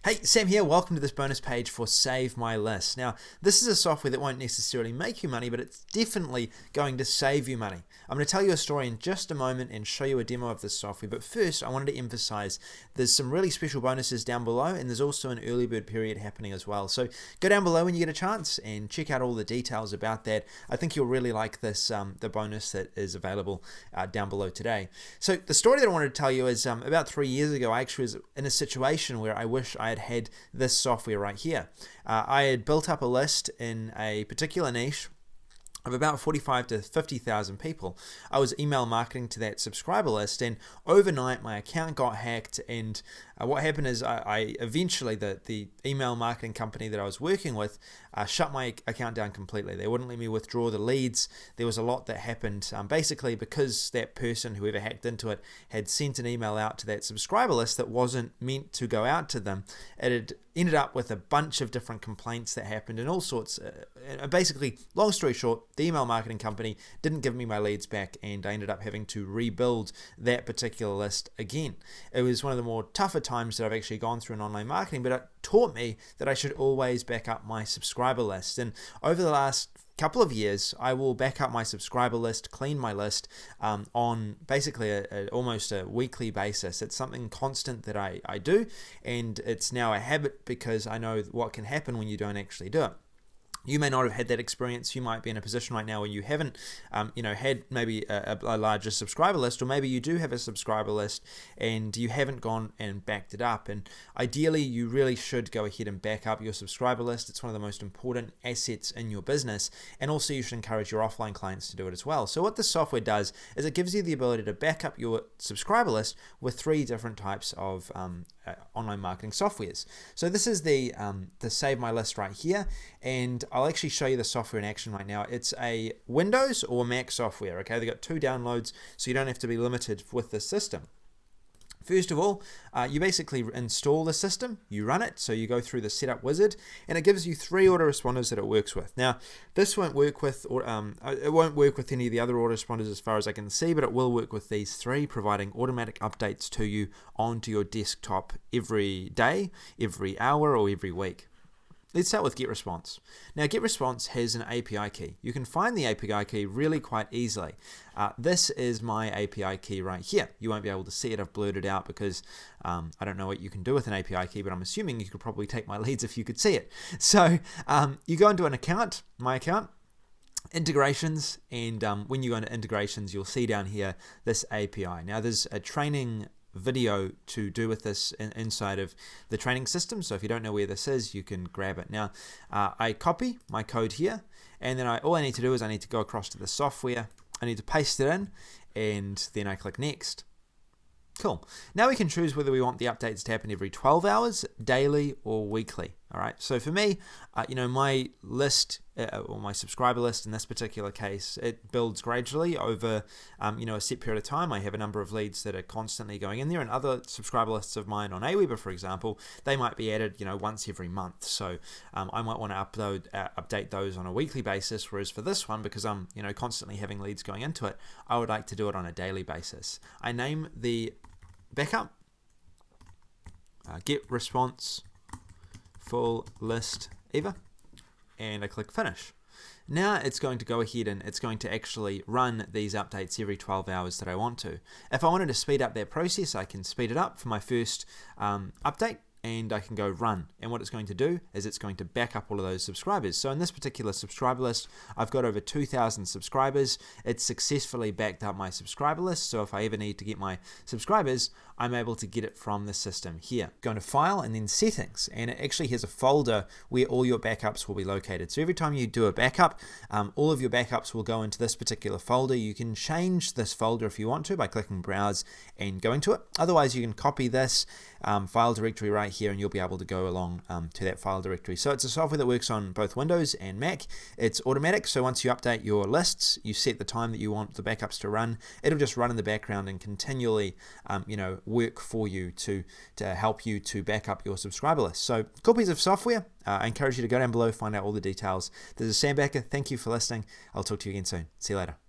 Hey, Sam here. Welcome to this bonus page for Save My List. Now, this is a software that won't necessarily make you money, but it's definitely going to save you money. I'm going to tell you a story in just a moment and show you a demo of this software, but first I wanted to emphasize there's some really special bonuses down below, and there's also an early bird period happening as well. So go down below when you get a chance and check out all the details about that. I think you'll really like this, the bonus that is available down below today. So the story that I wanted to tell you is about 3 years ago, I actually was in a situation where I wish I had this software right here. I had built up a list in a particular niche of about 45 to 50,000 people. I was email marketing to that subscriber list, and overnight my account got hacked, and what happened is I eventually, the email marketing company that I was working with shut my account down completely. They wouldn't let me withdraw the leads. There was a lot that happened basically because that person, whoever hacked into it, had sent an email out to that subscriber list that wasn't meant to go out to them. It had ended up with a bunch of different complaints that happened and all sorts. Basically, long story short, the email marketing company didn't give me my leads back, and I ended up having to rebuild that particular list again. It was one of the more tougher times that I've actually gone through in online marketing, but it taught me that I should always back up my subscriber list. And over the last couple of years, I will back up my subscriber list, clean my list on basically almost a weekly basis. It's something constant that I do, and it's now a habit because I know what can happen when you don't actually do it. You may not have had that experience. You might be in a position right now where you haven't, had maybe a larger subscriber list, or maybe you do have a subscriber list and you haven't gone and backed it up. And ideally, you really should go ahead and back up your subscriber list. It's one of the most important assets in your business, and also you should encourage your offline clients to do it as well. So what this software does is it gives you the ability to back up your subscriber list with 3 different types of online marketing softwares. So this is the Save My List right here, and I'll actually show you the software in action right now. It's a Windows or Mac software. Okay, they've got 2 downloads, so you don't have to be limited with the system. First of all, you basically install the system, you run it, so you go through the setup wizard, and it gives you 3 autoresponders that it works with. Now, this won't work with, it won't work with any of the other autoresponders as far as I can see, but it will work with these 3, providing automatic updates to you onto your desktop every day, every hour, or every week. Let's start with GetResponse. Now, GetResponse has an API key. You can find the API key really quite easily. This is my API key right here. You won't be able to see it. I've blurred it out because I don't know what you can do with an API key, but I'm assuming you could probably take my leads if you could see it. So you go into an account, my account, integrations, and when you go into integrations, you'll see down here this API. Now, there's a training video to do with this inside of the training system, so if you don't know where this is, you can grab it. Now, I copy my code here, and then all I need to do is I need to go across to the software, I need to paste it in, and then I click next. Cool. Now we can choose whether we want the updates to happen every 12 hours, daily, or weekly. All right. So for me, my list or my subscriber list in this particular case, it builds gradually over, a set period of time. I have a number of leads that are constantly going in there, and other subscriber lists of mine on Aweber, for example, they might be added, once every month. So I might want to update those on a weekly basis. Whereas for this one, because I'm, constantly having leads going into it, I would like to do it on a daily basis. I name the backup GetResponse full list ever, and I click finish. Now it's going to go ahead and it's going to actually run these updates every 12 hours that I want to. If I wanted to speed up that process, I can speed it up for my first update, and I can go run. And what it's going to do is it's going to back up all of those subscribers. So in this particular subscriber list, I've got over 2,000 subscribers. It's successfully backed up my subscriber list. So if I ever need to get my subscribers, I'm able to get it from the system here. Go into File and then Settings, and it actually has a folder where all your backups will be located. So every time you do a backup, all of your backups will go into this particular folder. You can change this folder if you want to by clicking Browse and going to it. Otherwise, you can copy this file directory right here, and you'll be able to go along to that file directory. So it's a software that works on both Windows and Mac. It's automatic, so once you update your lists, you set the time that you want the backups to run. It'll just run in the background and continually, work for you to help you to back up your subscriber list. So cool piece of software. I encourage you to go down below, find out all the details. This is Sam Backer. Thank you for listening. I'll talk to you again soon. See you later.